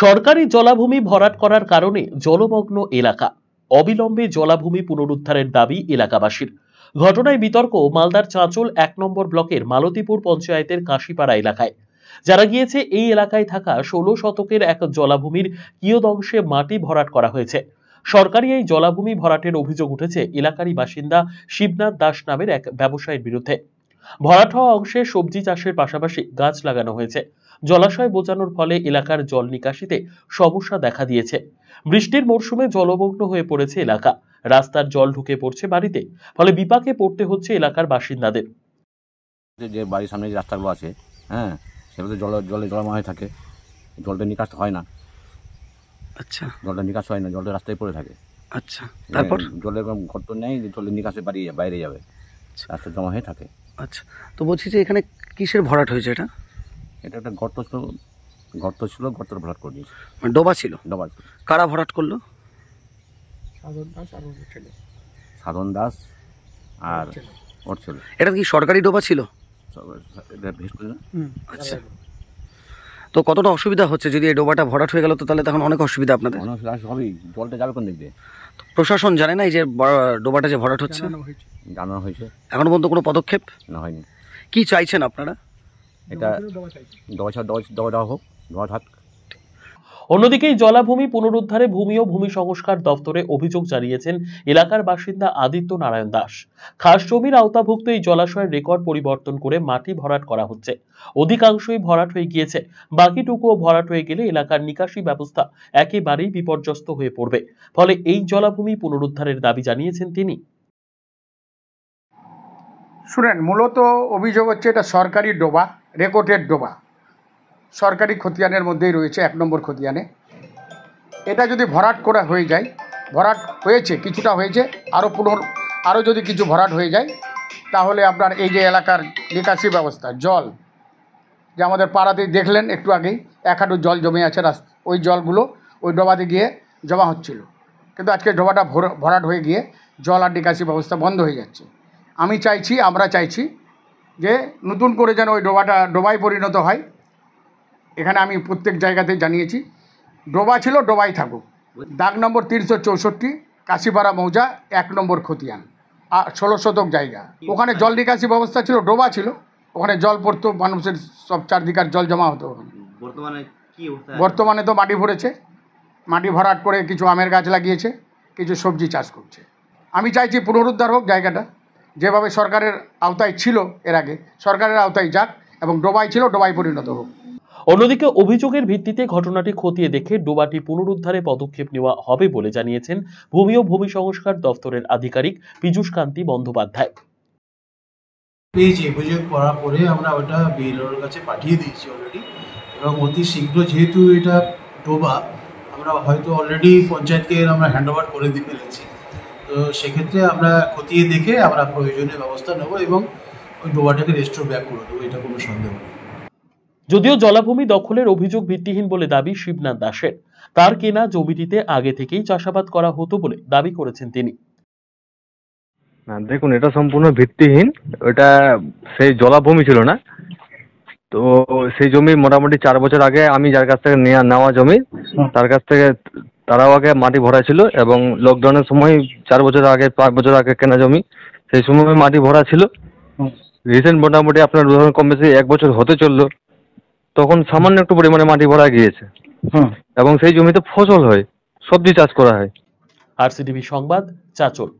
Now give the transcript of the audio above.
সরকারি জলাভূমি ভরাট করার কারণে জলমগ্ন এলাকা, অবিলম্বে জলাভূমি পুনরুদ্ধারের দাবি এলাকাবাসীর। ঘটনায় বিতর্ক মালদার চাঁচল ১ নম্বর ব্লকের মালতীপুর পঞ্চায়েতের কাশিপাড়া এলাকায়। যারা গিয়েছে, এই এলাকায় থাকা ১৬ শতকের এক জলাভূমির কিয়দংশে মাটি ভরাট করা হয়েছে। সরকারি এই জলাভূমি ভরাটের অভিযোগ উঠেছে এলাকারই বাসিন্দা শিবনাথ দাস নামের এক ব্যবসায়ীর বিরুদ্ধে। ভরাট হওয়া অংশে সবজি চাষের পাশাপাশি গাছ লাগানো হয়েছে। জলাশয় বোঝানোর ফলে এলাকার জল নিকাশিতে সমস্যা দেখা দিয়েছে। বৃষ্টির মরশুমে জলমগ্ন হয়ে পড়েছে এলাকা, রাস্তার জল ঢুকে পড়ছে বাড়িতে, ফলে বিপাকে পড়তে হচ্ছে এলাকার বাসিন্দাদের। যে বাড়ির সামনে যে রাস্তাগুলো আছে, হ্যাঁ, সেগুলো জলে জলময় হয়ে থাকে, জলটা নিকাশ হয় না। আচ্ছা, জলটা নিকাশ হয় না, জলটা রাস্তায় পড়ে থাকে। আচ্ছা, তারপর জলের গর্ত নেই, জলের নিকাশে বাইরে যাবে, রাস্তা জমা হয়ে থাকে। আচ্ছা, তো বলছি যে এখানে কিসের ভরাট হয়েছে? এটা একটা গর্ত ছিল, গর্তটা ভরাট করে দিয়েছে। মানে ডোবা ছিল? ডোবা ছিল। কারা ভরাট করলো? সাধন দাস আর ওর ছিল। এটা কি সরকারি ডোবা ছিল? আচ্ছা, তো কতটা অসুবিধা হচ্ছে যদি এই ডোবাটা ভরাট হয়ে গেল? তো তাহলে তখন অনেক অসুবিধা আপনাদের। হবেই, জলটা যাবে কোন দিক দিয়ে? প্রশাসন জানে না এই যে ডোবাটা যে ভরাট হচ্ছে? জানানো হয়েছে। এখনো পর্যন্ত কোনো পদক্ষেপ না, হয়নি। কি চাইছেন আপনারা? এটা ডোবা হোক, ডোবা থাক। অন্যদিকে এই জলাভূমি পুনরুদ্ধারে ভূমি ও ভূমি সংস্কার দপ্তরে অভিযোগ জানিয়েছেন এলাকার বাসিন্দা আদিত্য নারায়ণ দাস। খাস জমির আওতাভুক্ত এই জলাশয়ের রেকর্ড পরিবর্তন করে মাটি ভরাট করা হচ্ছে। অধিকাংশই ভরাট হয়ে গিয়েছে, বাকিটুকুও ভরাট হয়ে গেলে এলাকার নিকাশি ব্যবস্থা একেবারেই বিপর্যস্ত হয়ে পড়বে। ফলে এই জলাভূমি পুনরুদ্ধারের দাবি জানিয়েছেন তিনি। শুনেন, মূলত অভিযোগ হচ্ছে এটা সরকারি ডোবা, রেকর্ডেড ডোবা, সরকারি খতিয়ানের মধ্যেই রয়েছে, ১ নম্বর খতিয়ানে। এটা যদি ভরাট করা হয়ে যায়, ভরাট হয়েছে, কিছুটা হয়েছে, আরও যদি কিছু ভরাট হয়ে যায়, তাহলে আপনার এই যে এলাকার নিকাশি ব্যবস্থা, জল যে আমাদের পাড়াতেই দেখলেন একটু আগেই, ১ হাঁটু জল জমে আছে, ওই জলগুলো ওই ডোবাতে গিয়ে জমা হচ্ছিল। কিন্তু আজকে ডোবাটা ভরাট হয়ে গিয়ে জল আর নিকাশি ব্যবস্থা বন্ধ হয়ে যাচ্ছে। আমরা চাইছি যে নতুন করে যেন ওই ডোবায় পরিণত হয়। এখানে আমি প্রত্যেক জায়গাতেই জানিয়েছি, ডোবা ছিল, ডোবাই থাকুক। দাগ নম্বর ৩৬৪, কাশিপাড়া মৌজা, ১ নম্বর খতিয়ান, ১৬ শতক জায়গা। ওখানে জল নিকাশি ব্যবস্থা ছিল, ডোবা ছিল, ওখানে জল পড়তো, মানুষের সব চারদিকার জল জমা হতো। বর্তমানে তো মাটি ভরেছে, মাটি ভরাট করে কিছু আমের গাছ লাগিয়েছে, কিছু সবজি চাষ করছে। আমি চাইছি পুনরুদ্ধার হোক জায়গাটা, যেভাবে সরকারের আওতায় ছিল এর আগে, সরকারের আওতায় যাক, এবং ডোবাই ছিল, ডোবাই পরিণত হোক। অন্যদিকে অভিযোগের ভিত্তিতে ঘটনাটি খতিয়ে দেখে ডোবাটি পুনরুদ্ধারে পদক্ষেপ নেওয়া হবে বলে জানিয়েছেন ভূমি ও ভূমি সংস্কার দপ্তরের আধিকারিক পীযূষ কান্তি বন্দ্যোপাধ্যায়। অভিযোগ করার পরে আমরা ওটা বিএলওর কাছে পাঠিয়ে দিয়েছি অলরেডি, এবং অতি শীঘ্র যেহেতু এটা ডোবা, আমরা হয়তো অলরেডি পঞ্চায়েতকে আমরা হ্যান্ডওভার করে দিয়ে ফেলেছি। তো সেক্ষেত্রে আমরা খতিয়ে দেখে আমরা প্রয়োজনীয় ব্যবস্থা নেব এবং ওই ডোবাটাকে রেস্টোর ব্যাক করে দেবো, এটা কোনো সন্দেহ নেই। যদিও জলাভূমি দখলের অভিযোগ ভিত্তিহীন বলে দাবি শিবনাথ দাসের। তার কেনা জমিটিতে আগে থেকেই চাষাবাদ করা হতো বলে দাবি করেছেন তিনি। না, দেখুন, এটা সম্পূর্ণ ভিত্তিহীন। ওটা সেই জলাভূমি ছিল না। তো সেই জমি মোটামুটি ৪ বছর আগে আমি যার কাছ থেকে নেওয়া জমি, তার কাছ থেকে তারাও আগে মাটি ভরা ছিল, এবং লকডাউনের সময় ৪ বছর আগে, ৫ বছর আগে কেনা জমি, সেই সময় মাটি ভরা ছিল। রিসেন্ট মোটামুটি আপনার ধরুন কম বেশি ১ বছর হতে চললো, তখন সামান্য একটু পরিমাণে মাটি ভরা গিয়েছে, এবং সেই জমিতে ফসল হয়, সবজি চাষ করা হয়। RCTV সংবাদ, চাঁচল।